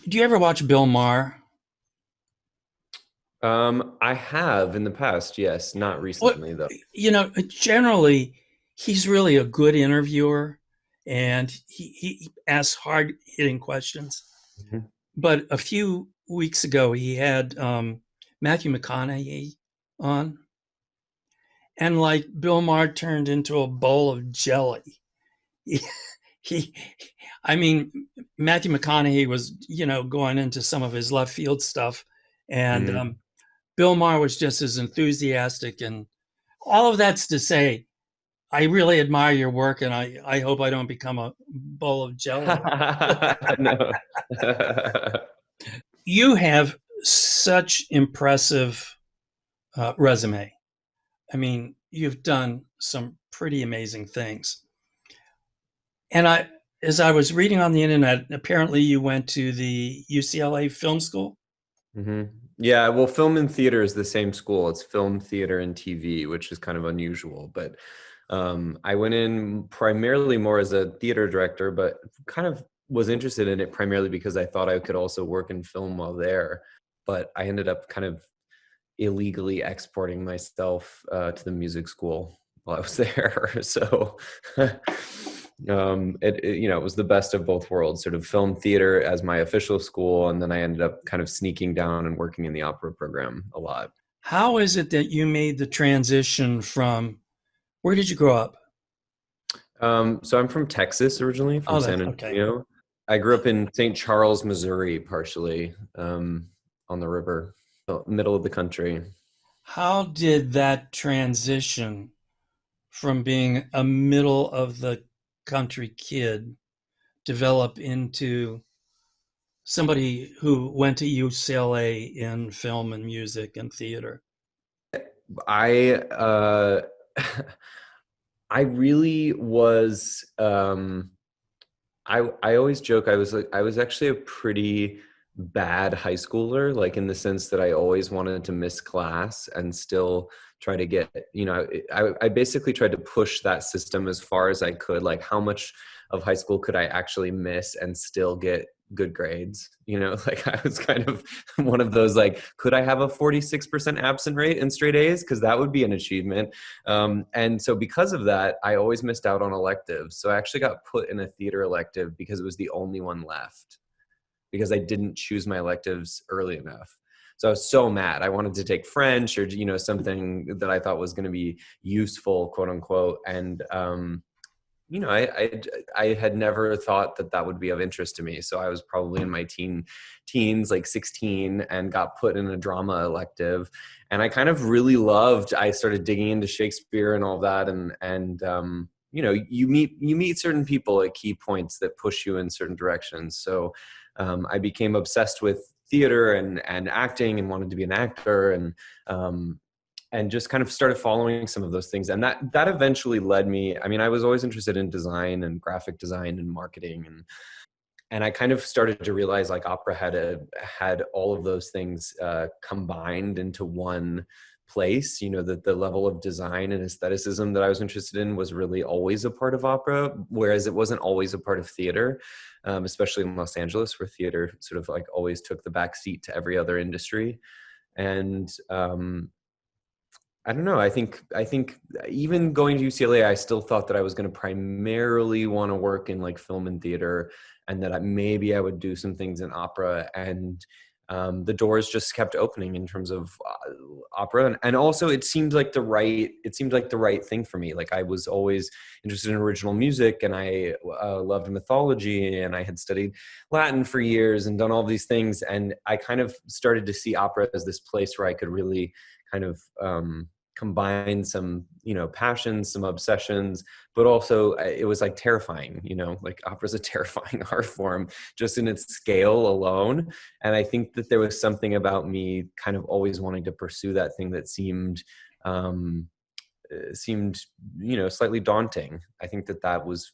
Do you ever watch Bill Maher? I have in the past, yes, not Well, recently though. generally, he's really a good interviewer, and he asks hard-hitting questions. Mhm. But a few weeks ago, he had Matthew McConaughey on, and like Bill Maher turned into a bowl of jelly. He, he I mean, Matthew McConaughey was, going into some of his left field stuff, and Mhm. Bill Maher was just as enthusiastic, and all of that's to say, I really admire your work, and I hope I don't become a bowl of jelly. No. You have such impressive resume. I mean, you've done some pretty amazing things. And as I was reading on the internet, apparently you went to the UCLA Film School. hmm Yeah, well, film and theater is the same school. It's film, theater, and TV, which is kind of unusual. But I went in primarily more as a theater director, but kind of was interested in it primarily because I thought I could also work in film while there. But I ended up kind of illegally exporting myself to the music school while I was there. So it was the best of both worlds, sort of film theater as my official school, and then I ended up kind of sneaking down and working in the opera program a lot. How is it that you made the transition from where did you grow up? So I'm from Texas originally, from Oh, San that's okay. Antonio. I grew up in St. Charles, Missouri, partially on the river, middle of the country. How did that transition from being a middle of the country kid develop into somebody who went to UCLA in film and music and theater? I I really was I always joke I was actually a pretty bad high schooler, like in the sense that I always wanted to miss class and still try to get, I basically tried to push that system as far as I could. Like how much of high school could I actually miss and still get good grades? Like I was kind of one of those, like, could I have a 46% absent rate in straight A's? Because that would be an achievement. And so because of that, I always missed out on electives. So I actually got put in a theater elective because it was the only one left because I didn't choose my electives early enough. So I was so mad. I wanted to take French or, something that I thought was going to be useful, quote unquote. And, you know, I, I I had never thought that that would be of interest to me. So I was probably in my teens, like 16, and got put in a drama elective. And I kind of really loved. I started digging into Shakespeare and all that, and you meet certain people at key points that push you in certain directions. So I became obsessed with theater and acting and wanted to be an actor um, and just kind of started following some of those things, and that eventually led me. I mean, I was always interested in design and graphic design and marketing, and I kind of started to realize like opera had all of those things combined into one place. That the level of design and aestheticism that I was interested in was really always a part of opera, whereas it wasn't always a part of theater, especially in Los Angeles, where theater sort of like always took the back seat to every other industry. And I don't know. I think even going to UCLA, I still thought that I was going to primarily want to work in like film and theater, and that maybe I would do some things in opera. And the doors just kept opening in terms of opera, and also it seemed like the right thing for me. Like I was always interested in original music, and I loved mythology, and I had studied Latin for years and done all these things, and I kind of started to see opera as this place where I could really kind of combine some passions, some obsessions, but also it was like terrifying. Like opera's a terrifying art form just in its scale alone. And I think that there was something about me kind of always wanting to pursue that thing that seemed slightly daunting. I think that was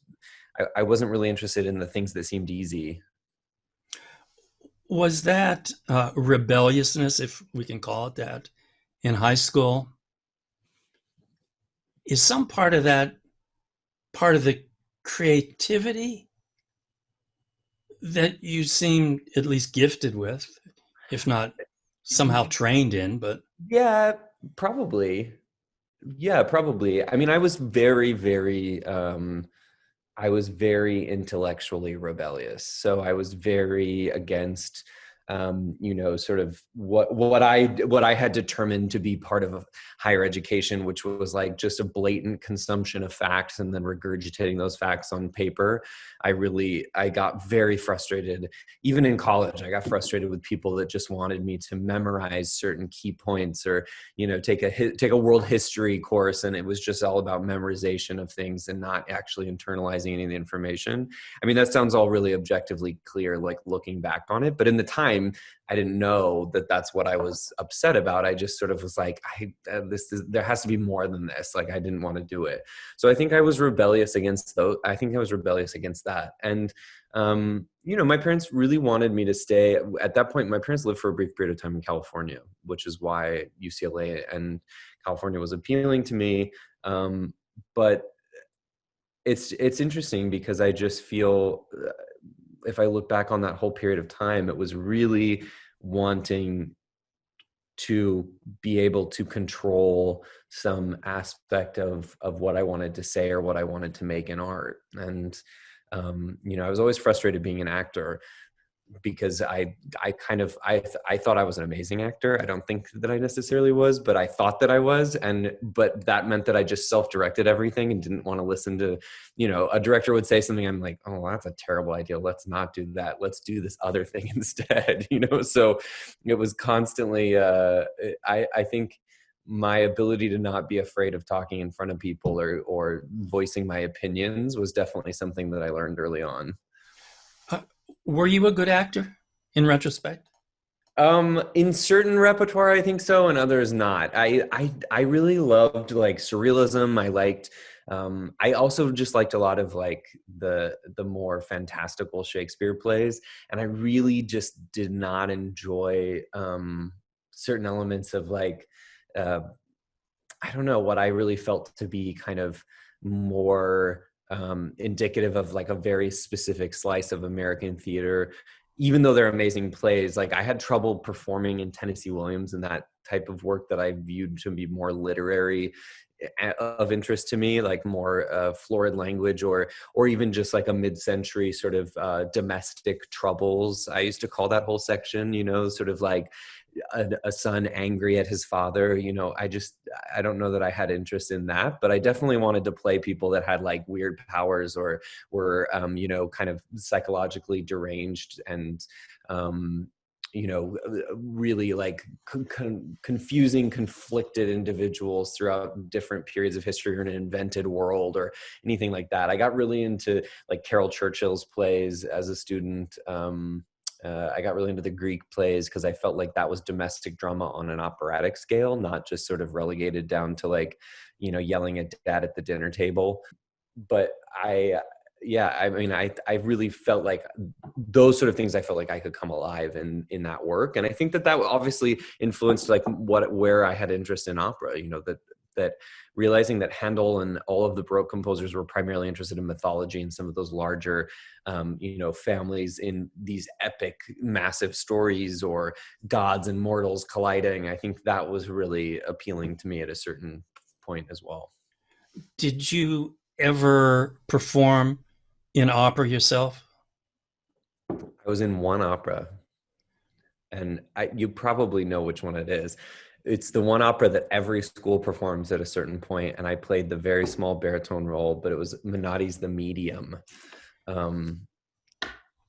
I wasn't really interested in the things that seemed easy. Was that rebelliousness, if we can call it that, in high school? Is some part of that part of the creativity that you seem at least gifted with, if not somehow trained in, but Yeah, probably. Yeah, probably. I mean, I was very intellectually rebellious. So I was very against, sort of what I had determined to be part of a higher education, which was like just a blatant consumption of facts and then regurgitating those facts on paper. I got very frustrated. Even in college, I got frustrated with people that just wanted me to memorize certain key points, or take a world history course, and it was just all about memorization of things and not actually internalizing any of the information. I mean, that sounds all really objectively clear, like looking back on it, but in the time I didn't know that that's what I was upset about. I just sort of was like, there has to be more than this. Like, I didn't want to do it. So I think I was rebellious against those. I think I was rebellious against that. And my parents really wanted me to stay. At that point, my parents lived for a brief period of time in California, which is why UCLA and California was appealing to me. But it's interesting because I just feel, if I look back on that whole period of time, it was really wanting to be able to control some aspect of what I wanted to say or what I wanted to make in art. And I was always frustrated being an actor, because I thought I was an amazing actor. I don't think that I necessarily was, but I thought that I was. But that meant that I just self-directed everything and didn't want to listen to, a director would say something. I'm like, oh, that's a terrible idea. Let's not do that. Let's do this other thing instead, So it was constantly, I think my ability to not be afraid of talking in front of people or voicing my opinions was definitely something that I learned early on. uh, were you a good actor in retrospect? In certain repertoire, I think so, and others not. I really loved like surrealism. I also just liked a lot of like the more fantastical Shakespeare plays, and I really just did not enjoy certain elements of like uh, I don't know, what I really felt to be kind of more indicative of like a very specific slice of American theater. Even though they're amazing plays, like I had trouble performing in Tennessee Williams and that type of work that I viewed to be more literary, of interest to me, like more florid language, or even just like a mid-century sort of domestic troubles. I used to call that whole section, sort of like a son angry at his father. I don't know that I had interest in that, but I definitely wanted to play people that had like weird powers or were kind of psychologically deranged, and really like confusing, conflicted individuals throughout different periods of history, or an invented world or anything like that. I got really into like Carol Churchill's plays as a student. I got really into the Greek plays because I felt like that was domestic drama on an operatic scale, not just sort of relegated down to like, yelling at dad at the dinner table. But yeah, I mean, I really felt like those sort of things, I felt like I could come alive in that work. And I think that obviously influenced like where I had interest in opera, that realizing that Handel and all of the Baroque composers were primarily interested in mythology and some of those larger, families in these epic, massive stories, or gods and mortals colliding. I think that was really appealing to me at a certain point as well. Did you ever perform in opera yourself? I was in one opera, and you probably know which one it is. It's the one opera that every school performs at a certain point, and I played the very small baritone role, but it was Menotti's The Medium. Um,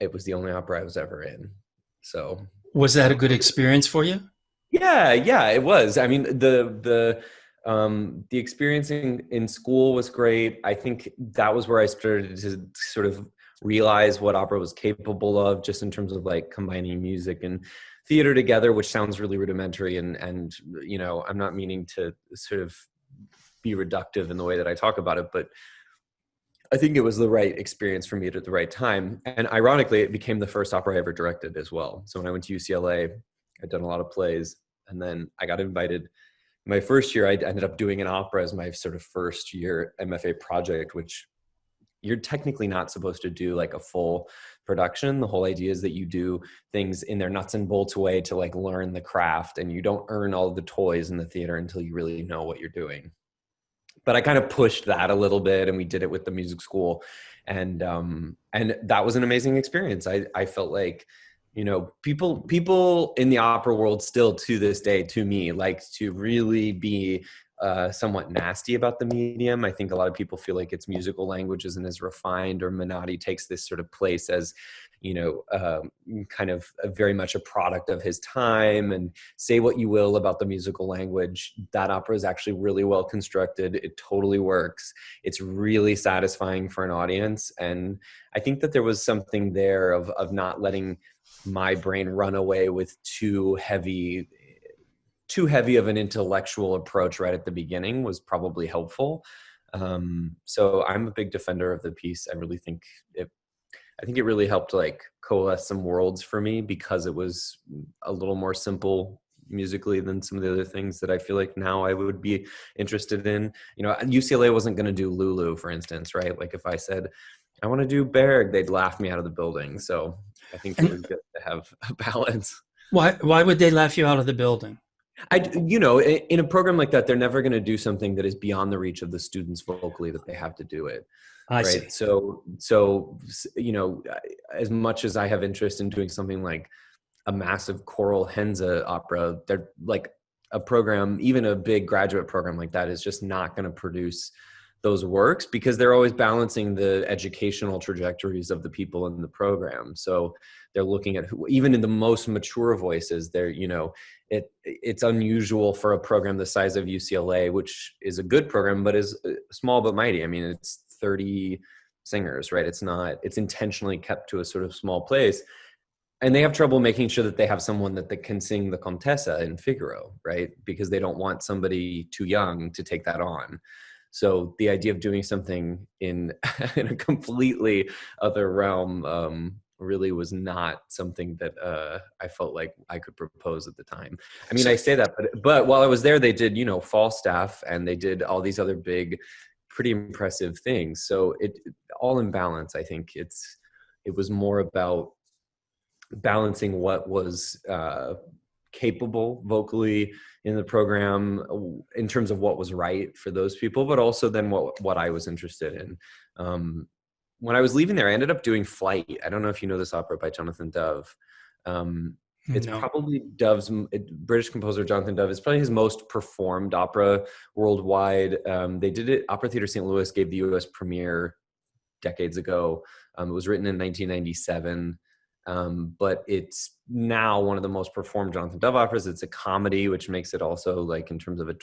it was the only opera I was ever in. So Was that that a good experience for you? yeah, it was. I mean, the experience in school was great. I think that was where I started to sort of realize what opera was capable of, just in terms of like combining music and theater together, which sounds really rudimentary, and I'm not meaning to sort of be reductive in the way that I talk about it, but I think it was the right experience for me at the right time. And ironically, it became the first opera I ever directed as well. So when I went to UCLA, I'd done a lot of plays, and then I got invited. My first year, I ended up doing an opera as my sort of first year MFA project, which, you're technically not supposed to do like a full production. The whole idea is that you do things in their nuts and bolts way to like learn the craft, and you don't earn all the toys in the theater until you really know what you're doing. But I kind of pushed that a little bit, and we did it with the music school, and that was an amazing experience. I felt like, people in the opera world still to this day, to me, like to really be somewhat nasty about the medium. I think a lot of people feel like its musical language isn't as refined, or Menotti takes this sort of place as, kind of very much a product of his time, and say what you will about the musical language. That opera is actually really well constructed. It totally works. It's really satisfying for an audience. And I think that there was something there of not letting my brain run away with too heavy of an intellectual approach right at the beginning was probably helpful. So I'm a big defender of the piece. I think it really helped like coalesce some worlds for me, because it was a little more simple musically than some of the other things that I feel like now I would be interested in. UCLA wasn't going to do Lulu, for instance, right? Like if I said, I want to do Berg, they'd laugh me out of the building. So I think it And was good to have a balance. why would they laugh you out of the building? In a program like that, they're never going to do something that is beyond the reach of the students vocally, that they have to do it. I Right. see. So, as much as I have interest in doing something like a massive choral Henze opera, they're like a program, even a big graduate program like that is just not going to produce those works, because they're always balancing the educational trajectories of the people in the program. So they're looking at even in the most mature voices, it's unusual for a program the size of UCLA, which is a good program, but is small but mighty. I mean, it's 30 singers, right? It's intentionally kept to a sort of small place. And they have trouble making sure that they have someone that can sing the Contessa in Figaro, right? Because they don't want somebody too young to take that on. So the idea of doing something in in a completely other realm really was not something that I felt like I could propose at the time. I mean, So I say that, but while I was there, they did, Falstaff, and they did all these other big, pretty impressive things. So it all in balance. I think it was more about balancing what was capable vocally in the program in terms of what was right for those people, but also then what I was interested in. When I was leaving there, I ended up doing Flight. I don't know if you know this opera by Jonathan Dove. It's no. probably British composer Jonathan Dove. It's probably his most performed opera worldwide. They did it. Opera Theater St. Louis gave the U.S. premiere decades ago. It was written in 1997. But it's now one of the most performed Jonathan Dove operas. It's a comedy, which makes it also like in terms of a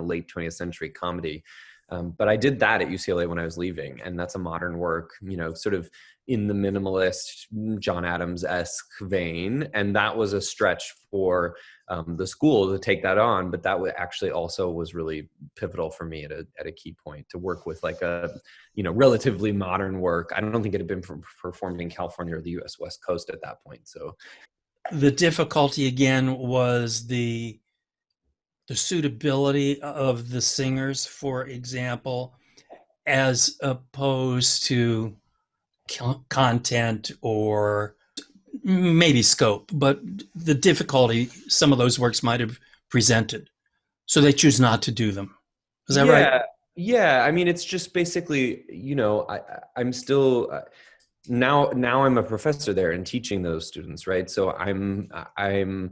late 20th century comedy. But I did that at UCLA when I was leaving, and that's a modern work, sort of in the minimalist John Adams-esque vein. And that was a stretch for the school to take that on, but that actually also was really pivotal for me at a key point to work with like a, relatively modern work. I don't think it had been performed in California or the US West Coast at that point. So The difficulty again was the suitability of the singers, for example, as opposed to content or maybe scope, but the difficulty some of those works might have presented. So they choose not to do them. Is that right? yeah, yeah. I mean, it's just basically, I'm still now I'm a professor there and teaching those students, right? So I'm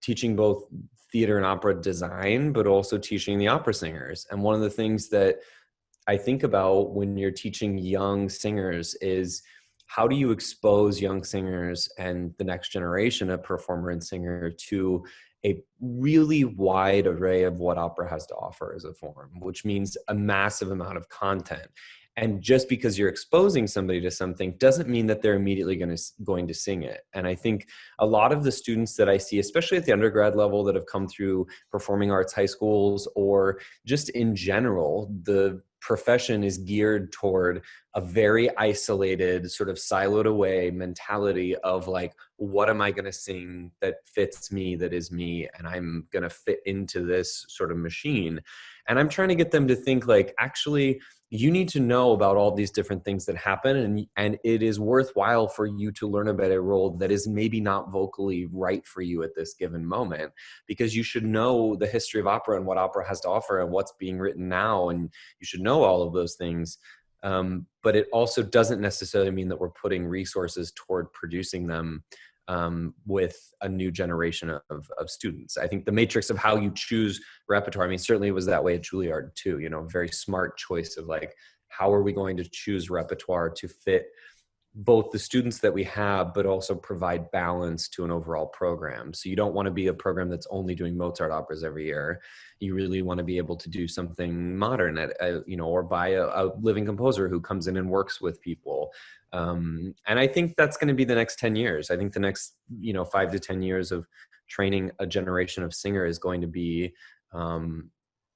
teaching both theater and opera design, but also teaching the opera singers. And one of the things that I think about when you're teaching young singers is, how do you expose young singers and the next generation of performer and singer to a really wide array of what opera has to offer as a form, which means a massive amount of content. And just because you're exposing somebody to something doesn't mean that they're immediately going to sing it. And I think a lot of the students that I see, especially at the undergrad level, that have come through performing arts high schools, or just in general, the profession is geared toward a very isolated, sort of siloed away mentality of like, what am I going to sing that fits me, that is me, and I'm going to fit into this sort of machine. And I'm trying to get them to think like, actually, you need to know about all these different things that happen, and it is worthwhile for you to learn about a role that is maybe not vocally right for you at this given moment, because you should know the history of opera and what opera has to offer and what's being written now, and you should know all of those things. But it also doesn't necessarily mean that we're putting resources toward producing them with a new generation of students. I think the matrix of how you choose repertoire, I mean, certainly it was that way at Juilliard too, you know, very smart choice of like, how are we going to choose repertoire to fit both the students that we have, but also provide balance to an overall program. So you don't want to be a program that's only doing Mozart operas every year. You really want to be able to do something modern you know, or by a living composer who comes in and works with people. And I think that's going to be the next 10 years. I think the next, you know, 5 to 10 years of training a generation of singer is going to be,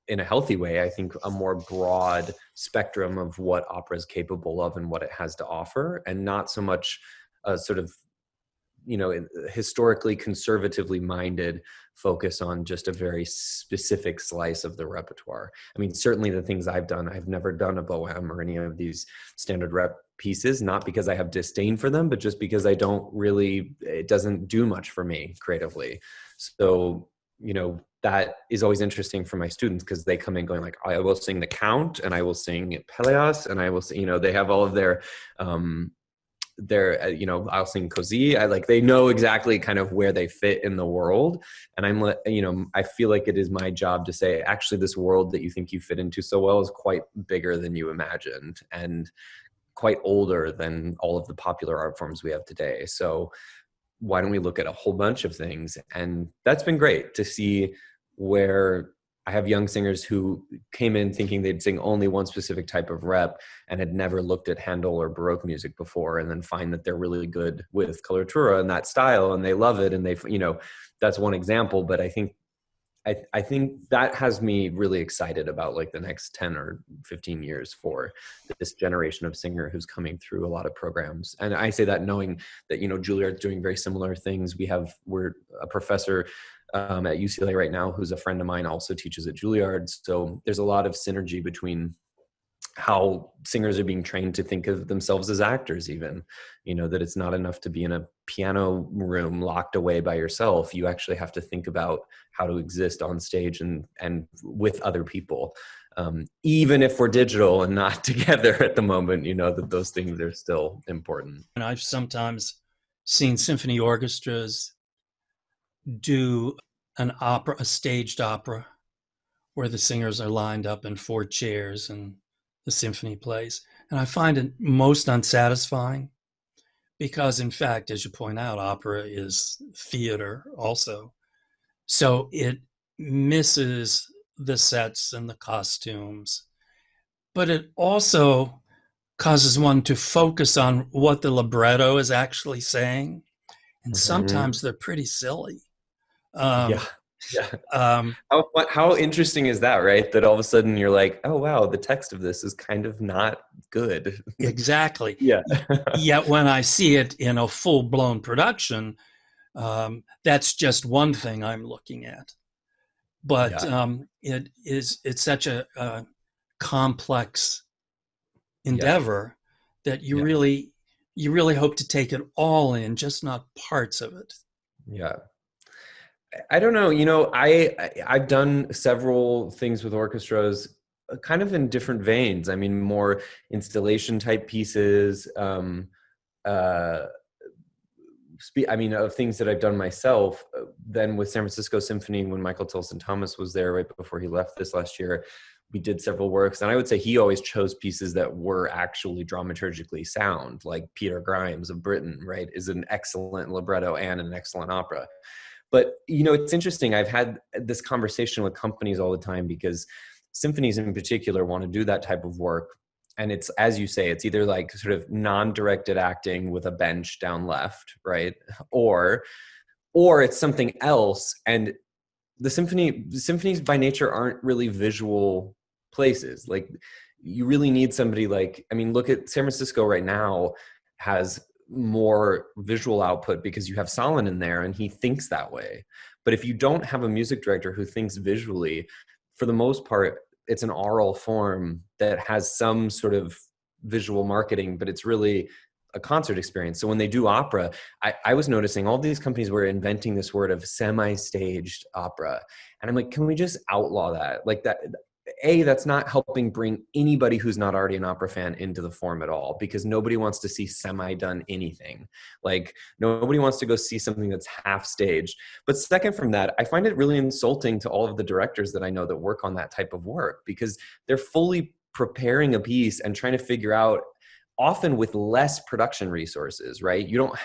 in a healthy way, I think, a more broad spectrum of what opera is capable of and what it has to offer, and not so much a sort of, you know, historically conservatively minded focus on just a very specific slice of the repertoire. I mean, certainly the things I've done, I've never done a Bohème or any of these standard rep pieces, not because I have disdain for them, but just because I don't really, it doesn't do much for me creatively. So, you know, that is always interesting for my students, because they come in going like, I will sing the Count and I will sing Pelléas and I will sing, you know, they have all of their, you know, I'll sing Così. I like, they know exactly kind of where they fit in the world. And I'm, you know, I feel like it is my job to say, actually, this world that you think you fit into so well is quite bigger than you imagined and quite older than all of the popular art forms we have today. So why don't we look at a whole bunch of things? And that's been great to see, where I have young singers who came in thinking they'd sing only one specific type of rep and had never looked at Handel or Baroque music before, and then find that they're really good with coloratura and that style, and they love it. And they, you know, that's one example. But I think that has me really excited about like the next 10 or 15 years for this generation of singer who's coming through a lot of programs. And I say that knowing that, you know, Juilliard's doing very similar things. We're a professor at UCLA right now who's a friend of mine, also teaches at Juilliard. So there's a lot of synergy between how singers are being trained to think of themselves as actors, even, you know, that it's not enough to be in a piano room locked away by yourself. You actually have to think about how to exist on stage and with other people. Even if we're digital and not together at the moment, you know, that those things are still important. And I've sometimes seen symphony orchestras do a staged opera, where the singers are lined up in 4 chairs and the symphony plays. And I find it most unsatisfying because, in fact, as you point out, opera is theater also. So it misses the sets and the costumes, but it also causes one to focus on what the libretto is actually saying. And Mm-hmm. sometimes they're pretty silly. Yeah. Um, Yeah. um, How interesting is that, right? That all of a sudden you're like, oh, wow, the text of this is kind of not good. exactly. Yeah. Yet when I see it in a full blown production, that's just one thing I'm looking at. But Yeah. it's such a complex Yeah. endeavor that Yeah. you really hope to take it all in, just not parts of it. Yeah. I don't know. You know, I've done several things with orchestras, kind of in different veins. I mean, more installation type pieces. Uh, I mean, of things that I've done myself. Then with San Francisco Symphony, when Michael Tilson Thomas was there right before he left this last year, we did several works, and I would say he always chose pieces that were actually dramaturgically sound. Like Peter Grimes of Britain, right, is an excellent libretto and an excellent opera. But, you know, it's interesting. I've had this conversation with companies all the time, because symphonies in particular want to do that type of work. And it's, as you say, it's either like sort of non-directed acting with a bench down left, right? Or it's something else. And the symphonies by nature aren't really visual places. Like, you really need somebody like, I mean, look at San Francisco right now has more visual output because you have Solon in there and he thinks that way. But if you don't have a music director who thinks visually, for the most part, it's an oral form that has some sort of visual marketing, but it's really a concert experience. So when they do opera, I was noticing all these companies were inventing this word of semi-staged opera. And I'm like, can we just outlaw that? Like that, that's not helping bring anybody who's not already an opera fan into the form at all, because nobody wants to see semi-done anything. Like nobody wants to go see something that's half staged. But second from that, I find it really insulting to all of the directors that I know that work on that type of work, because they're fully preparing a piece and trying to figure out, often with less production resources, right? You don't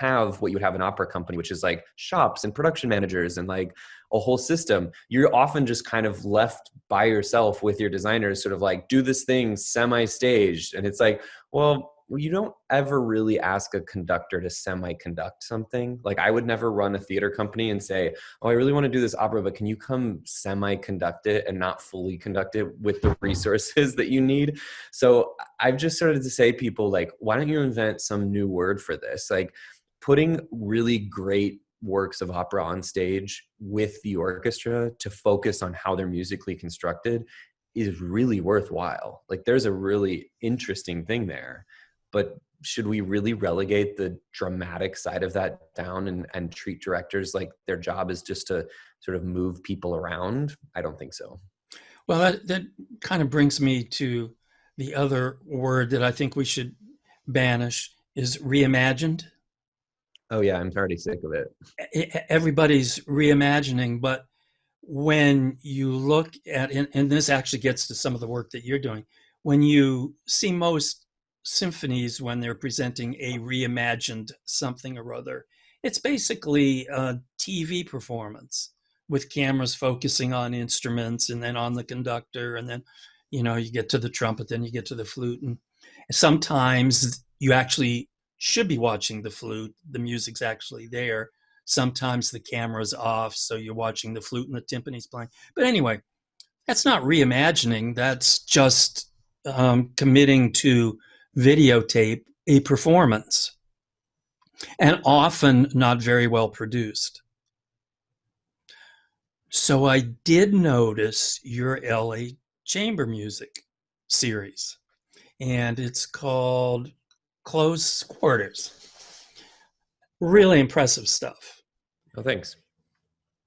have what you would have an opera company, which is like shops and production managers and like a whole system. You're often just kind of left by yourself with your designers, sort of like, do this thing semi-staged. And it's like, well, you don't ever really ask a conductor to semi-conduct something. Like I would never run a theater company and say, oh, I really want to do this opera, but can you come semi-conduct it and not fully conduct it with the resources that you need? So I've just started to say to people, like, why don't you invent some new word for this? Like putting really great works of opera on stage with the orchestra to focus on how they're musically constructed is really worthwhile. Like there's a really interesting thing there. But should we really relegate the dramatic side of that down and treat directors like their job is just to sort of move people around? I don't think so. Well, that kind of brings me to the other word that I think we should banish is reimagined. Oh yeah, I'm already sick of it. Everybody's reimagining, but when you look at, and this actually gets to some of the work that you're doing, when you see most symphonies, when they're presenting a reimagined something or other, it's basically a TV performance with cameras focusing on instruments and then on the conductor. And then, you get to the trumpet, then you get to the flute. And sometimes you actually should be watching the flute. The music's actually there. Sometimes the camera's off, so you're watching the flute and the timpani's playing. But anyway, that's not reimagining. That's just committing to videotape a performance, and often not very well produced. So I did notice your LA chamber music series, and it's called Close Quarters. Really impressive stuff. Oh, thanks.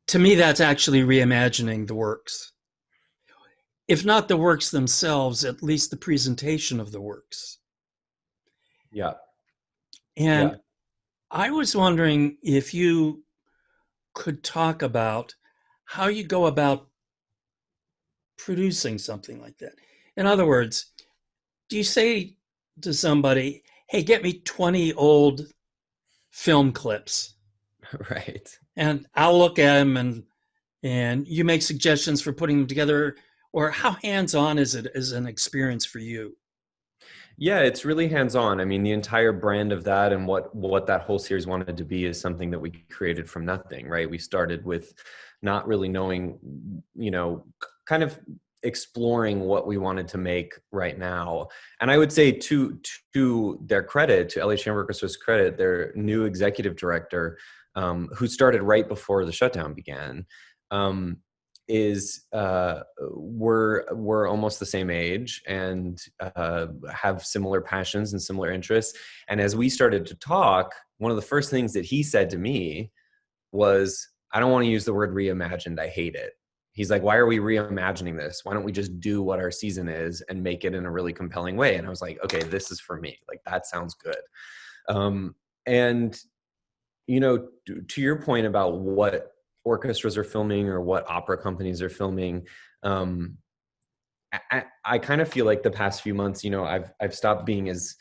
To me, that's actually reimagining the works. If not the works themselves, at least the presentation of the works. Yeah. And Yeah. I was wondering if you could talk about how you go about producing something like that. In other words, do you say to somebody, hey, get me 20 old film clips Right. and I'll look at them and you make suggestions for putting them together? Or how hands-on is it as an experience for you? Yeah, it's really hands-on. I mean, the entire brand of that and what that whole series wanted to be is something that we created from nothing, right? We started with not really knowing, kind of exploring what we wanted to make right now. And I would say to their credit, to LA Chamber Orchestra's credit, their new executive director, who started right before the shutdown began, is we're almost the same age and have similar passions and similar interests. And as we started to talk, one of the first things that he said to me was, I don't want to use the word reimagined. I hate it. He's like, why are we reimagining this? Why don't we just do what our season is and make it in a really compelling way? And I was like, okay, this is for me. Like, that sounds good. And, to your point about what orchestras are filming or what opera companies are filming, I kind of feel like the past few months, I've stopped being as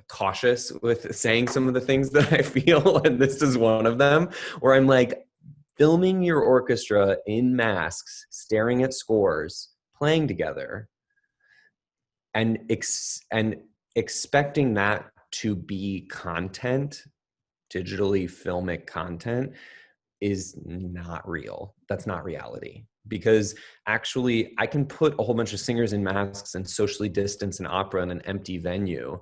cautious with saying some of the things that I feel, and this is one of them, where I'm like, filming your orchestra in masks, staring at scores, playing together, and expecting that to be content, digitally filmic content, is not real. That's not reality. Because actually, I can put a whole bunch of singers in masks and socially distance an opera in an empty venue,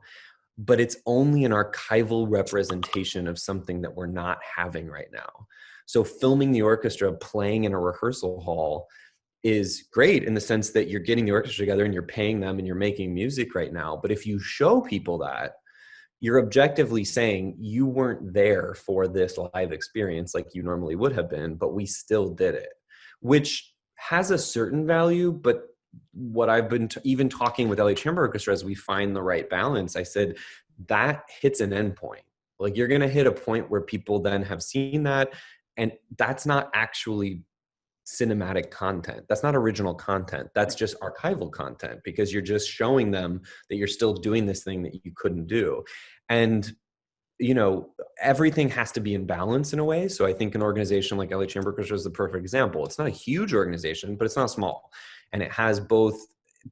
but it's only an archival representation of something that we're not having right now. So filming the orchestra playing in a rehearsal hall is great in the sense that you're getting the orchestra together and you're paying them and you're making music right now. But if you show people that, you're objectively saying you weren't there for this live experience like you normally would have been, but we still did it, which has a certain value. But what I've been even talking with LA Chamber Orchestra as we find the right balance, I said that hits an end point. Like you're going to hit a point where people then have seen that, and that's not actually cinematic content. That's not original content. That's just archival content, because you're just showing them that you're still doing this thing that you couldn't do. And everything has to be in balance in a way. So I think an organization like LA Chamber Orchestra is the perfect example. It's not a huge organization, but it's not small. And it has both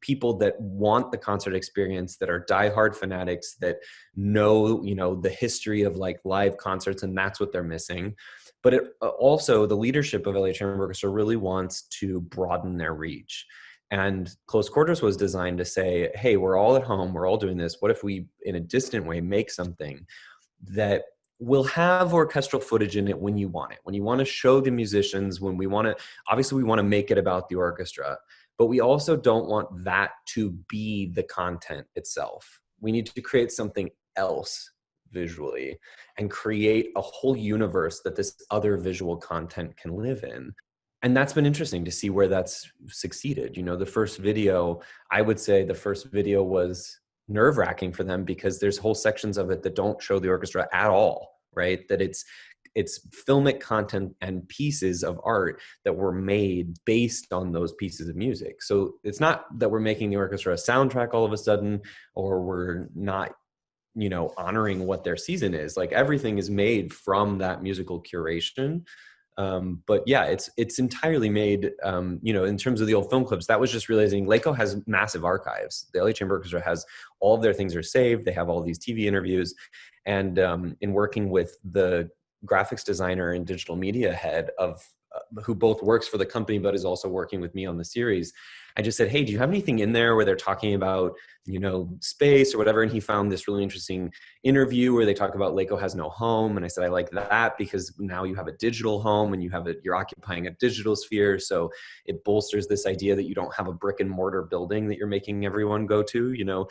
people that want the concert experience, that are diehard fanatics, that know, the history of like live concerts, and that's what they're missing. But it also, the leadership of LA Chamber Orchestra really wants to broaden their reach. And Close Quarters was designed to say, hey, we're all at home, we're all doing this. What if we, in a distant way, make something that will have orchestral footage in it when you want it, when you want to show the musicians, when we want to, obviously we want to make it about the orchestra, but we also don't want that to be the content itself. We need to create something else visually and create a whole universe that this other visual content can live in. And that's been interesting to see where that's succeeded. The first video, I would say the first video was nerve-wracking for them, because there's whole sections of it that don't show the orchestra at all, right? That it's filmic content and pieces of art that were made based on those pieces of music. So it's not that we're making the orchestra a soundtrack all of a sudden, or we're not, honoring what their season is. Like everything is made from that musical curation. But yeah, it's entirely made, in terms of the old film clips. That was just realizing LACO has massive archives. The LA Chamber Orchestra has all of their things are saved. They have all these TV interviews. And in working with the graphics designer and digital media head of who both works for the company but is also working with me on the series, I just said, hey, do you have anything in there where they're talking about, space or whatever? And he found this really interesting interview where they talk about LACO has no home. And I said, I like that, because now you have a digital home and you're occupying a digital sphere. So it bolsters this idea that you don't have a brick and mortar building that you're making everyone go to.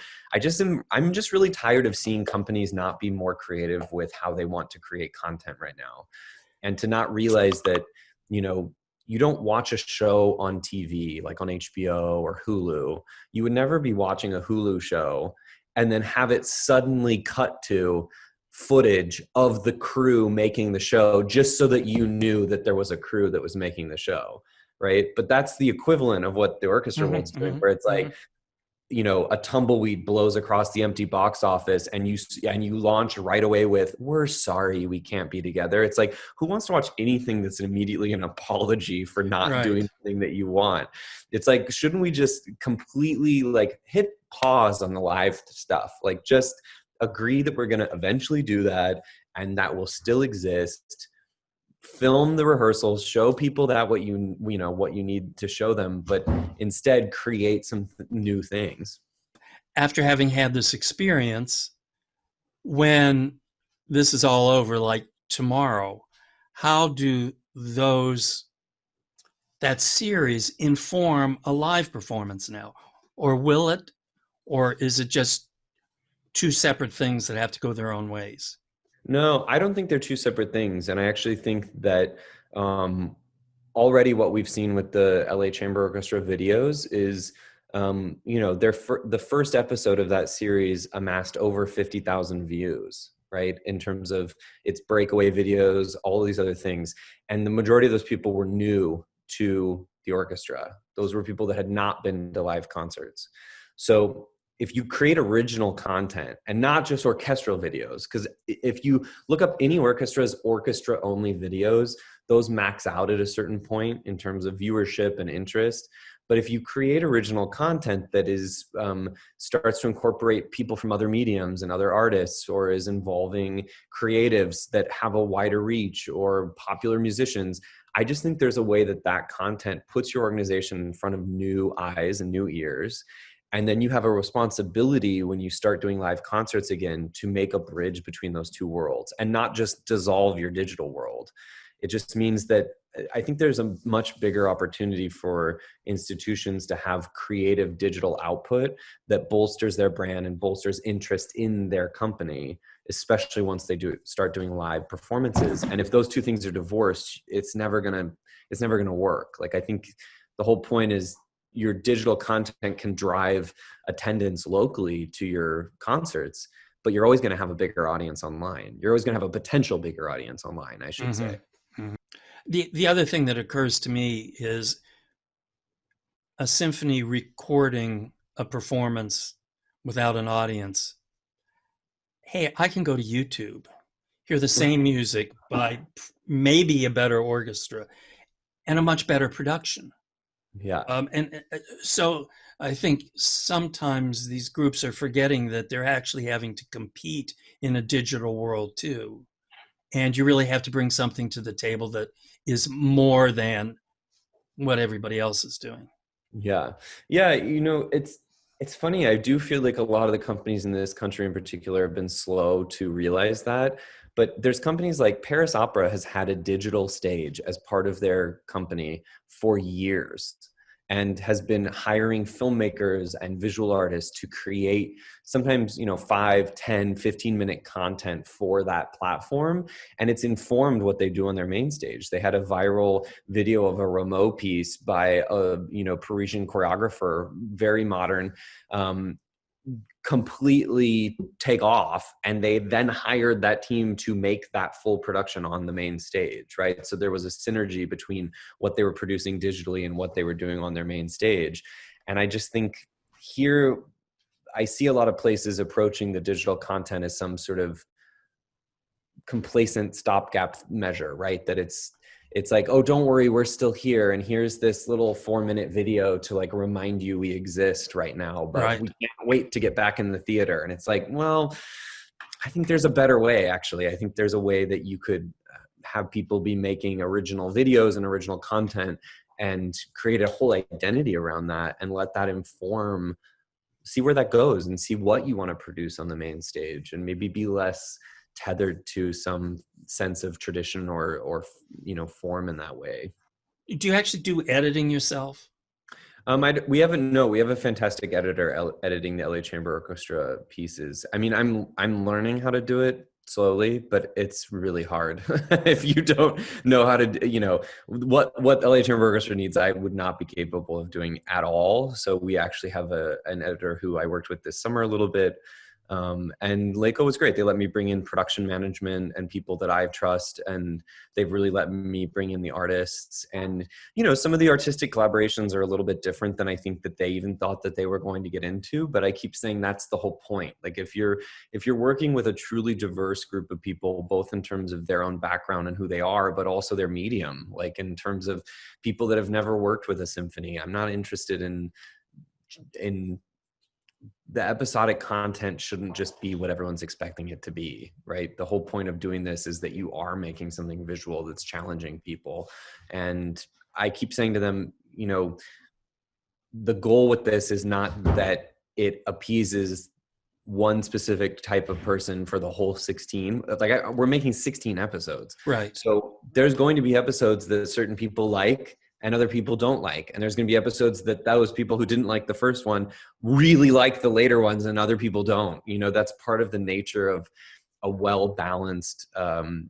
I'm just really tired of seeing companies not be more creative with how they want to create content right now, and to not realize that, you don't watch a show on TV, like on HBO or Hulu. You would never be watching a Hulu show and then have it suddenly cut to footage of the crew making the show, just so that you knew that there was a crew that was making the show, right? But that's the equivalent of what the orchestra world's doing, where it's like, a tumbleweed blows across the empty box office, and you launch right away with, we're sorry, we can't be together. It's like, who wants to watch anything that's immediately an apology for not doing the thing that you want? It's like, shouldn't we just completely like hit pause on the live stuff? Like just agree that we're going to eventually do that, and that will still exist. Film the rehearsals, show people that what you need to show them, but instead create some new things. After having had this experience, when this is all over, like tomorrow, how do that series inform a live performance now? Or will it? Or is it just two separate things that have to go their own ways? No, I don't think they're two separate things. And I actually think that already what we've seen with the LA Chamber Orchestra videos is, the first episode of that series amassed over 50,000 views, right? In terms of its breakaway videos, all of these other things. And the majority of those people were new to the orchestra. Those were people that had not been to live concerts. So if you create original content and not just orchestral videos, because if you look up any orchestra's orchestra only videos, those max out at a certain point in terms of viewership and interest. But if you create original content that is starts to incorporate people from other mediums and other artists, or is involving creatives that have a wider reach, or popular musicians, I just think there's a way that content puts your organization in front of new eyes and new ears. And then you have a responsibility when you start doing live concerts again to make a bridge between those two worlds and not just dissolve your digital world. It just means that I think there's a much bigger opportunity for institutions to have creative digital output that bolsters their brand and bolsters interest in their company, especially once they start doing live performances. And if those two things are divorced, it's never gonna work. Like, I think the whole point is your digital content can drive attendance locally to your concerts, but you're always going to have a bigger audience online. You're always going to have a potential bigger audience online, I should say. Mm-hmm. The other thing that occurs to me is a symphony recording a performance without an audience. Hey, I can go to YouTube, hear the same music by maybe a better orchestra and a much better production. Yeah. And so I think sometimes these groups are forgetting that they're actually having to compete in a digital world too. And you really have to bring something to the table that is more than what everybody else is doing. Yeah. Yeah. It's funny. I do feel like a lot of the companies in this country in particular have been slow to realize that. But there's companies like Paris Opera has had a digital stage as part of their company for years and has been hiring filmmakers and visual artists to create sometimes 5, 10, 15-minute content for that platform. And it's informed what they do on their main stage. They had a viral video of a Rameau piece by a Parisian choreographer, very modern, completely take off, and they then hired that team to make that full production on the main stage, right? So there was a synergy between what they were producing digitally and what they were doing on their main stage. And I just think here I see a lot of places approaching the digital content as some sort of complacent stopgap measure, right? That it's like, oh, don't worry, we're still here, and here's this little 4-minute video to like remind you we exist right now, but Right. we can't wait to get back in the theater. And it's like, well, I think there's a better way. Actually, I think there's a way that you could have people be making original videos and original content and create a whole identity around that and let that inform, see where that goes and see what you want to produce on the main stage, and maybe be less tethered to some sense of tradition or form in that way. Do you actually do editing yourself? We have a fantastic editor editing the LA Chamber Orchestra pieces. I mean, I'm learning how to do it slowly, but it's really hard. If you don't know how to, what LA Chamber Orchestra needs, I would not be capable of doing at all. So we actually have an editor who I worked with this summer a little bit. And Laco was great. They let me bring in production management and people that I trust, and they've really let me bring in the artists. And, some of the artistic collaborations are a little bit different than I think that they even thought that they were going to get into. But I keep saying that's the whole point. Like if you're working with a truly diverse group of people, both in terms of their own background and who they are, but also their medium, like in terms of people that have never worked with a symphony, I'm not interested in the episodic content shouldn't just be what everyone's expecting it to be, right? The whole point of doing this is that you are making something visual that's challenging people. And I keep saying to them, the goal with this is not that it appeases one specific type of person for the whole 16. We're making 16 episodes. Right. So there's going to be episodes that certain people like and other people don't like. And there's going to be episodes that those people who didn't like the first one really like the later ones and other people don't. That's part of the nature of a well-balanced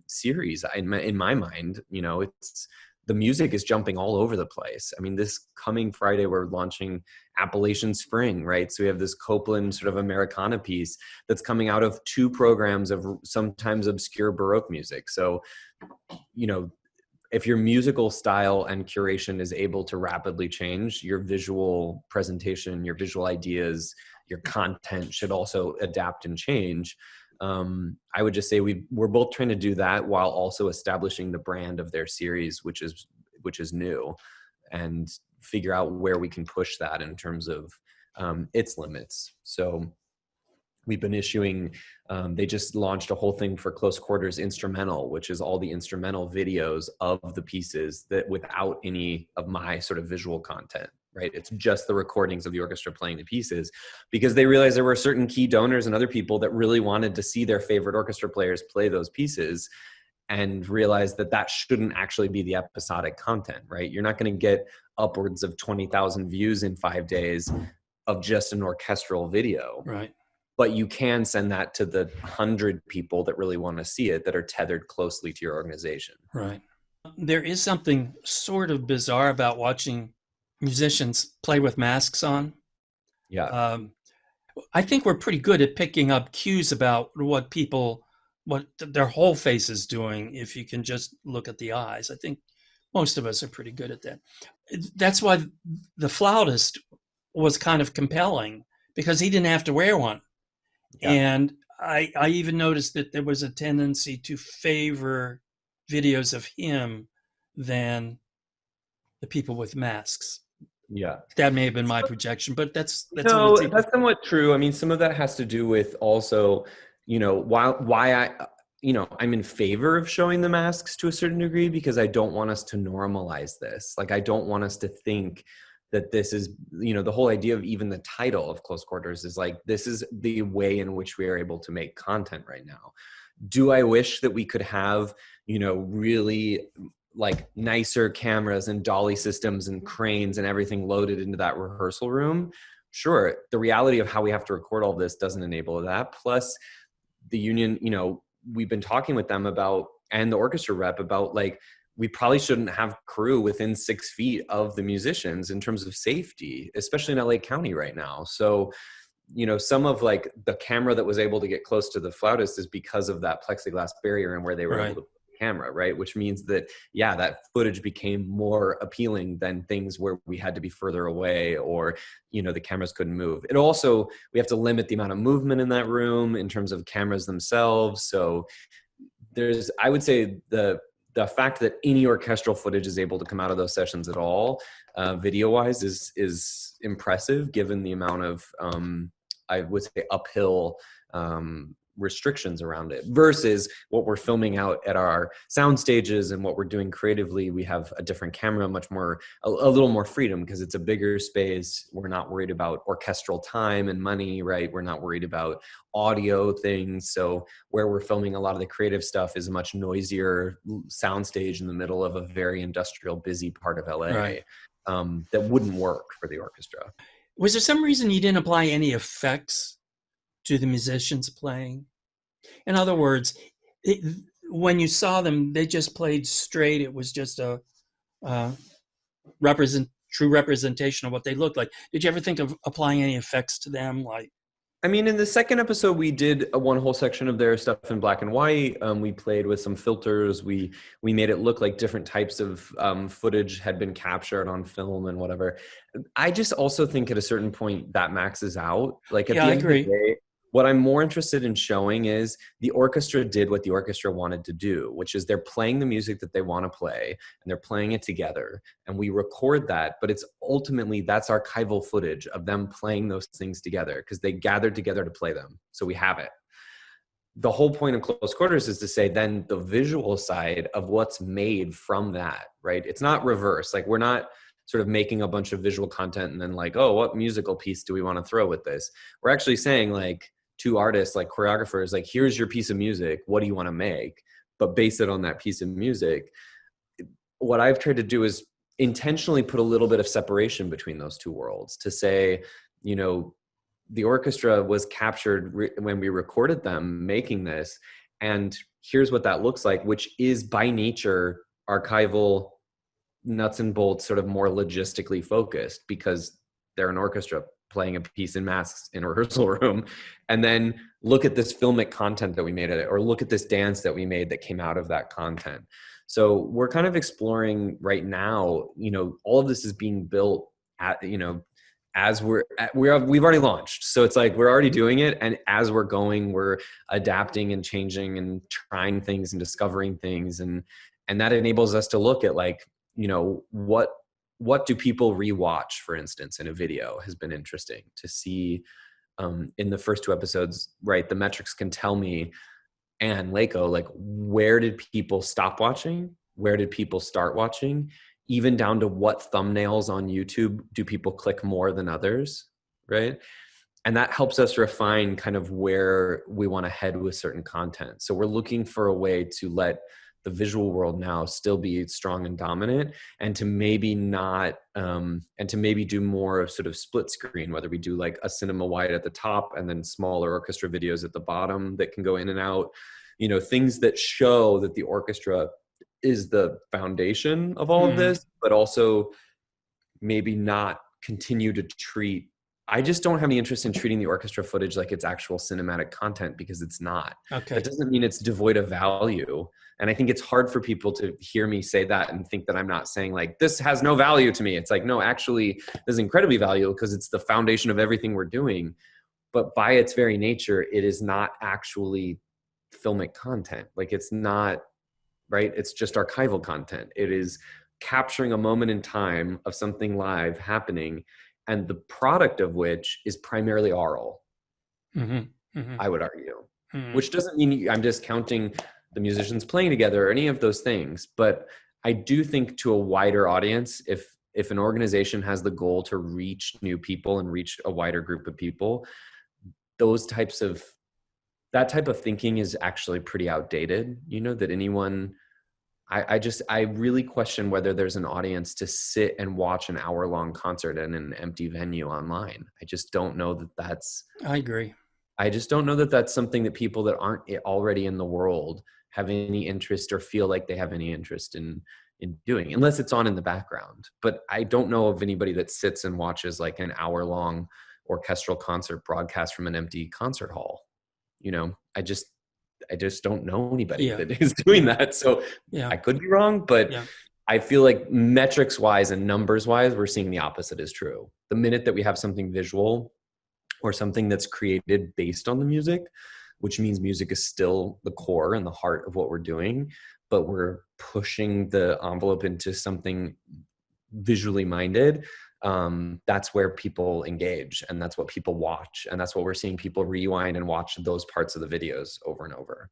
series. In my mind, it's the music is jumping all over the place. I mean, this coming Friday, we're launching Appalachian Spring, right? So we have this Copland sort of Americana piece that's coming out of 2 programs of sometimes obscure Baroque music. So, if your musical style and curation is able to rapidly change, your visual presentation, your visual ideas, your content should also adapt and change. I would just say we're both trying to do that while also establishing the brand of their series, which is new, and figure out where we can push that in terms of its limits. So we've been issuing, they just launched a whole thing for Close Quarters Instrumental, which is all the instrumental videos of the pieces that without any of my sort of visual content, right? It's just the recordings of the orchestra playing the pieces, because they realized there were certain key donors and other people that really wanted to see their favorite orchestra players play those pieces. and realized that that shouldn't actually be the episodic content, right? You're not going to get upwards of 20,000 views in 5 days of just an orchestral video. Right. But you can send that to the 100 people that really want to see it, that are tethered closely to your organization. Right. There is something sort of bizarre about watching musicians play with masks on. Yeah. I think we're pretty good at picking up cues about what their whole face is doing if you can just look at the eyes. I think most of us are pretty good at that. That's why the flautist was kind of compelling, because he didn't have to wear one. Yeah. And I even noticed that there was a tendency to favor videos of him than the people with masks. Yeah. That may have been my projection, but that's what it No, seemed. that's somewhat true. I mean, some of that has to do with also, why I'm in favor of showing the masks to a certain degree, because I don't want us to normalize this. Like, I don't want us to think that this is, the whole idea of even the title of Close Quarters is like, this is the way in which we are able to make content right now. Do I wish that we could have, really like nicer cameras and dolly systems and cranes and everything loaded into that rehearsal room? Sure. The reality of how we have to record all this doesn't enable that. Plus the union, we've been talking with them about, and the orchestra rep about, like, we probably shouldn't have crew within 6 feet of the musicians in terms of safety, especially in LA County right now. So, some of like the camera that was able to get close to the flautist is because of that plexiglass barrier and where they were Right. able to put the camera, right? Which means that, that footage became more appealing than things where we had to be further away, or, the cameras couldn't move. It also, we have to limit the amount of movement in that room in terms of cameras themselves. So I would say the fact that any orchestral footage is able to come out of those sessions at all, video-wise, is impressive, given the amount of, I would say, uphill restrictions around it, versus what we're filming out at our sound stages and what we're doing creatively. We have a different camera, a little more freedom, because it's a bigger space. We're not worried about orchestral time and money, right? We're not worried about audio things. So where we're filming a lot of the creative stuff is a much noisier soundstage in the middle of a very industrial, busy part of LA. Right. That wouldn't work for the orchestra. Was there some reason you didn't apply any effects to the musicians playing? In other words, when you saw them, they just played straight. It was just a true representation of what they looked like. Did you ever think of applying any effects to them? I mean, in the second episode, we did one whole section of their stuff in black and white. We played with some filters. We made it look like different types of footage had been captured on film and whatever. I just also think at a certain point that maxes out. Like, at Yeah, the I end agree. of the day, what I'm more interested in showing is the orchestra did what the orchestra wanted to do, which is they're playing the music that they want to play, and they're playing it together, and we record that. But it's ultimately, that's archival footage of them playing those things together, because they gathered together to play them. So we have it. The whole point of Close Quarters is to say then the visual side of what's made from that, right? It's not reverse. Like, we're not sort of making a bunch of visual content and then like, oh, what musical piece do we want to throw with this? We're actually saying, like, to artists, like choreographers, like, here's your piece of music. What do you want to make? But base it on that piece of music. What I've tried to do is intentionally put a little bit of separation between those two worlds, to say, the orchestra was captured when we recorded them making this, and here's what that looks like, which is by nature archival, nuts and bolts, sort of more logistically focused, because they're an orchestra playing a piece in masks in a rehearsal room. And then look at this filmic content that we made of it, or look at this dance that we made that came out of that content. So we're kind of exploring right now, all of this is being built at, as we've already launched. So it's like, we're already doing it. And as we're going, we're adapting and changing and trying things and discovering things. And that enables us to look at, like, what do people rewatch, for instance, in a video, has been interesting to see. In the first 2 episodes, right, the metrics can tell me, and Lako, like, where did people stop watching? Where did people start watching? Even down to what thumbnails on YouTube do people click more than others, right? And that helps us refine kind of where we want to head with certain content. So we're looking for a way to let the visual world now still be strong and dominant, and to maybe not, and to maybe do more of sort of split screen, whether we do like a cinema wide at the top and then smaller orchestra videos at the bottom that can go in and out, you know, things that show that the orchestra is the foundation of all of Mm-hmm. this, but also maybe not continue to treat. I just don't have any interest in treating the orchestra footage like it's actual cinematic content, because it's not. Okay. That doesn't mean it's devoid of value. And I think it's hard for people to hear me say that and think that I'm not saying like, this has no value to me. It's like, no, actually, there's incredibly valuable because it's the foundation of everything we're doing. But by its very nature, it is not actually filmic content. Like, it's not, right? It's just archival content. It is capturing a moment in time of something live happening, and the product of which is primarily oral, Mm-hmm. Mm-hmm. I would argue. Mm-hmm. Which doesn't mean I'm discounting the musicians playing together or any of those things, but I do think to a wider audience, if an organization has the goal to reach new people and reach a wider group of people, that type of thinking is actually pretty outdated. You know, that anyone, I really question whether there's an audience to sit and watch an hour-long concert in an empty venue online. I just don't know that that's, I agree. I just don't know that that's something that people that aren't already in the world have any interest or feel like they have any interest in doing, unless it's on in the background. But I don't know of anybody that sits and watches like an hour-long orchestral concert broadcast from an empty concert hall. You know, I just don't know anybody Yeah. that is doing that. So Yeah. I could be wrong, but Yeah. I feel like metrics wise and numbers wise, we're seeing the opposite is true. The minute that we have something visual or something that's created based on the music, which means music is still the core and the heart of what we're doing, but we're pushing the envelope into something visually minded, that's where people engage, and that's what people watch, and that's what we're seeing people rewind and watch those parts of the videos over and over.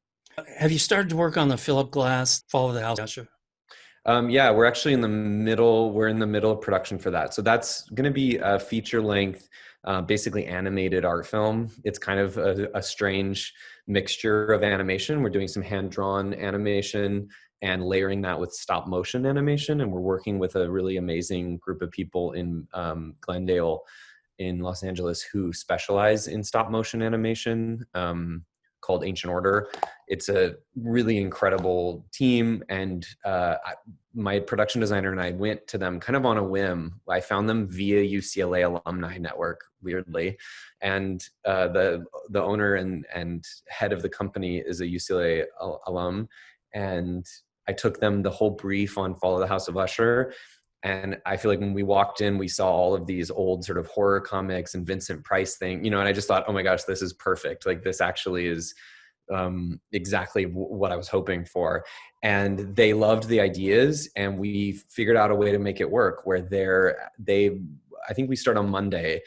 Have you started to work on the Philip Glass Fall of the House of Usher? Yeah, we're actually in the middle. We're in the middle of production for that. So that's going to be a feature length, basically animated art film. It's kind of a strange mixture of animation. We're doing some hand-drawn animation and layering that with stop motion animation. And we're working with a really amazing group of people in Glendale in Los Angeles who specialize in stop motion animation, called Ancient Order. It's a really incredible team, and my production designer and I went to them kind of on a whim. I found them via UCLA Alumni Network, weirdly, and the owner and head of the company is a UCLA alum, and I took them the whole brief on Follow the House of Usher. And I feel like when we walked in, we saw all of these old sort of horror comics and Vincent Price thing, you know, and I just thought, oh my gosh, this is perfect. Like, this actually is exactly what I was hoping for. And they loved the ideas, and we figured out a way to make it work where I think we start on Monday.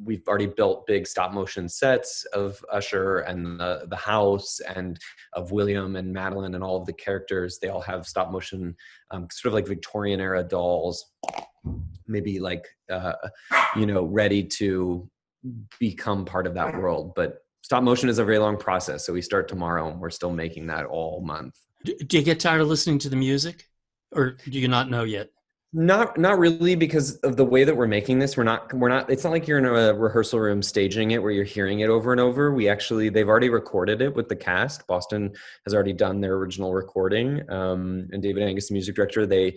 We've already built big stop motion sets of Usher and the house, and of William and Madeline and all of the characters. They all have stop motion, sort of like Victorian era dolls, maybe like, ready to become part of that world. But stop motion is a very long process. So we start tomorrow, and we're still making that all month. Do you get tired of listening to the music, or do you not know yet? Not really, because of the way that we're making this. We're not, it's not like you're in a rehearsal room staging it where you're hearing it over and over. They've already recorded it with the cast. Boston has already done their original recording. And David Angus, the music director, they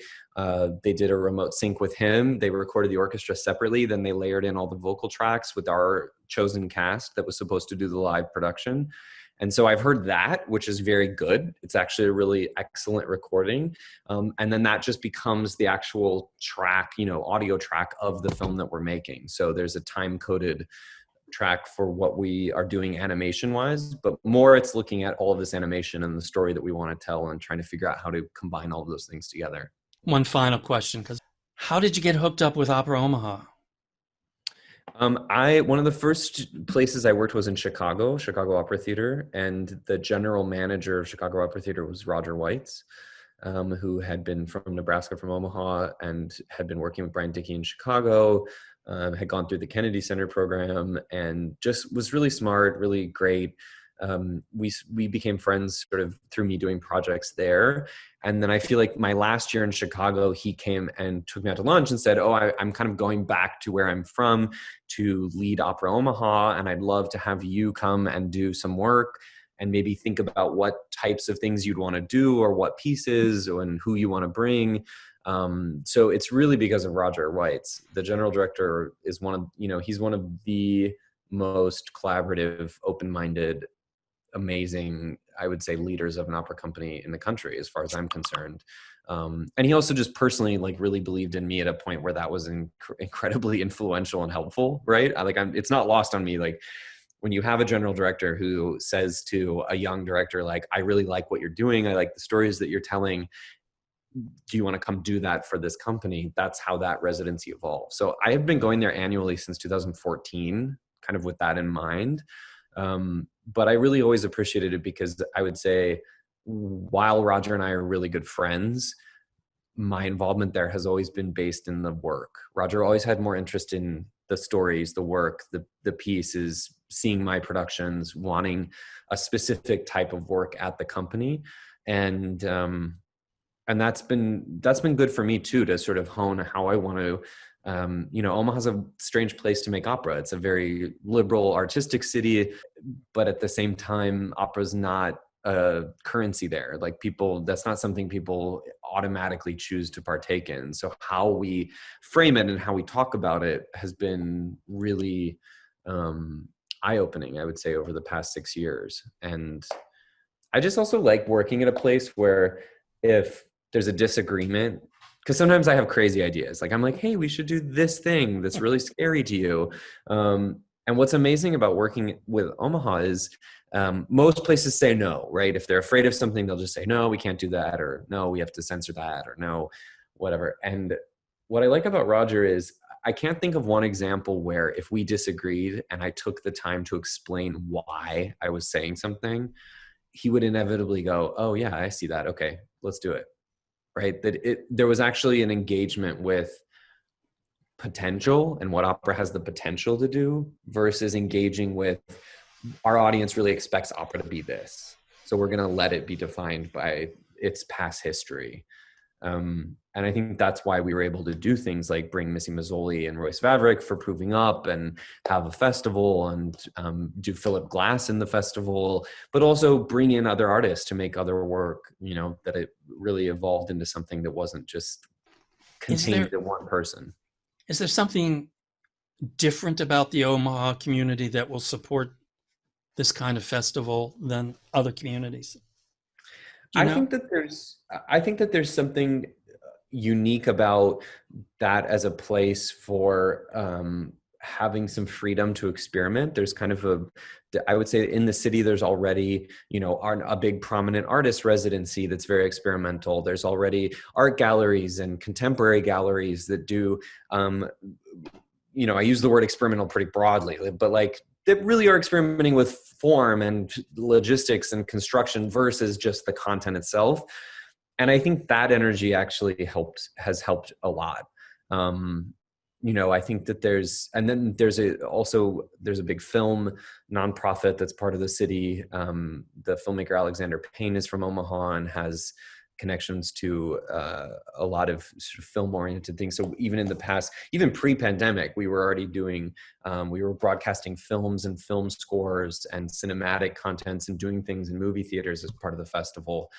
did a remote sync with him. They recorded the orchestra separately. Then they layered in all the vocal tracks with our chosen cast that was supposed to do the live production. And so I've heard that, which is very good. It's actually a really excellent recording. And then that just becomes the actual track, audio track of the film that we're making. So there's a time-coded track for what we are doing animation-wise, but more it's looking at all of this animation and the story that we want to tell and trying to figure out how to combine all of those things together. One final question, how did you get hooked up with Opera Omaha? One of the first places I worked was in Chicago Opera Theater, and the general manager of Chicago Opera Theater was Roger Weitz, who had been from Nebraska, from Omaha, and had been working with Brian Dickey in Chicago, had gone through the Kennedy Center program, and just was really smart, really great. we became friends sort of through me doing projects there. And then I feel like my last year in Chicago, he came and took me out to lunch and said, "Oh, I'm kind of going back to where I'm from to lead Opera Omaha, and I'd love to have you come and do some work and maybe think about what types of things you'd want to do or what pieces and who you want to bring." So it's really because of Roger Weitz. The general director is he's one of the most collaborative, open-minded, amazing, I would say, leaders of an opera company in the country, as far as I'm concerned. And he also just personally like really believed in me at a point where that was incredibly influential and helpful, right? It's not lost on me. Like when you have a general director who says to a young director, like, "I really like what you're doing. I like the stories that you're telling. Do you want to come do that for this company?" That's how that residency evolved. So I have been going there annually since 2014, kind of with that in mind. But I really always appreciated it because I would say, while Roger and I are really good friends, my involvement there has always been based in the work. Roger always had more interest in the stories, the work, the pieces, seeing my productions, wanting a specific type of work at the company. And that's been good for me too, to sort of hone how I want to. Omaha's a strange place to make opera. It's a very liberal, artistic city, but at the same time, opera's not a currency there. Like that's not something people automatically choose to partake in. So how we frame it and how we talk about it has been really eye-opening, I would say, over the past 6 years. And I just also like working at a place where if there's a disagreement, because sometimes I have crazy ideas. Like I'm like, "Hey, we should do this thing that's really scary to you." And what's amazing about working with Omaha is most places say no, right? If they're afraid of something, they'll just say, "No, we can't do that," or "No, we have to censor that," or "No, whatever." And what I like about Roger is I can't think of one example where if we disagreed and I took the time to explain why I was saying something, he would inevitably go, "Oh yeah, I see that. Okay, let's do it." Right? There was actually an engagement with potential and what opera has the potential to do versus engaging with our audience really expects opera to be this. So we're going to let it be defined by its past history. And I think that's why we were able to do things like bring Missy Mazzoli and Royce Vavrick for Proving Up and have a festival and do Philip Glass in the festival, but also bring in other artists to make other work, that it really evolved into something that wasn't just Is contained there to one person. is there something different about the Omaha community that will support this kind of festival than other communities? Do you I know? think that there's something unique about that as a place for having some freedom to experiment. There's kind of I would say in the city, there's already, a big prominent artist residency that's very experimental. There's already art galleries and contemporary galleries that do, I use the word experimental pretty broadly, but like that really are experimenting with form and logistics and construction versus just the content itself. And I think that energy actually has helped a lot. I think that there's a big film nonprofit that's part of the city. The filmmaker Alexander Payne is from Omaha and has connections to a lot of sort of film-oriented things. So even in the past, even pre-pandemic, we were already we were broadcasting films and film scores and cinematic contents and doing things in movie theaters as part of the festival,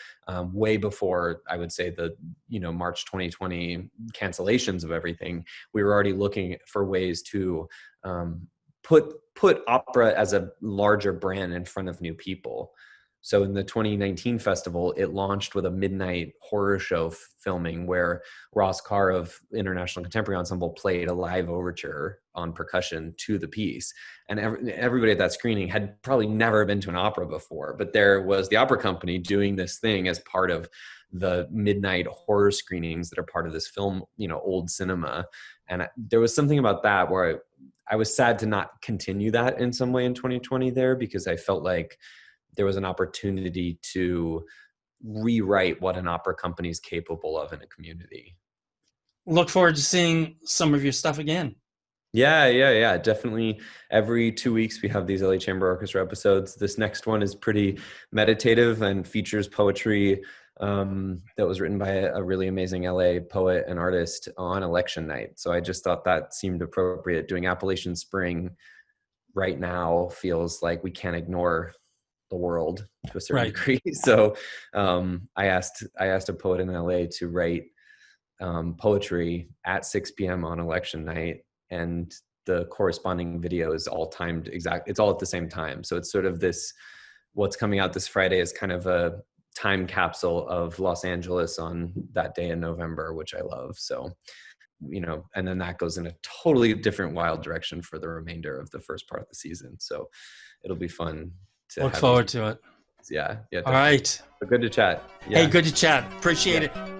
way before, I would say, the March 2020 cancellations of everything. We were already looking for ways to put opera as a larger brand in front of new people. So in the 2019 festival, it launched with a midnight horror show filming where Ross Carr of International Contemporary Ensemble played a live overture on percussion to the piece. And everybody at that screening had probably never been to an opera before, but there was the opera company doing this thing as part of the midnight horror screenings that are part of this film, old cinema. And there was something about that where I was sad to not continue that in some way in 2020 there, because I felt like there was an opportunity to rewrite what an opera company is capable of in a community. Look forward to seeing some of your stuff again. Yeah. Definitely every 2 weeks we have these LA Chamber Orchestra episodes. This next one is pretty meditative and features poetry that was written by a really amazing LA poet and artist on election night. So I just thought that seemed appropriate. Doing Appalachian Spring right now feels like we can't ignore the world to a certain Right. degree. So I asked a poet in LA to write poetry at 6 p.m. on election night, and the corresponding video is all timed exact. It's all at the same time. So it's sort of this, what's coming out this Friday is kind of a time capsule of Los Angeles on that day in November, which I love. So, and then that goes in a totally different wild direction for the remainder of the first part of the season. So it'll be fun to Look have these. forward to it. Yeah, All definitely. right. But good to chat. Hey, Yeah. good to chat. Appreciate Yeah. it.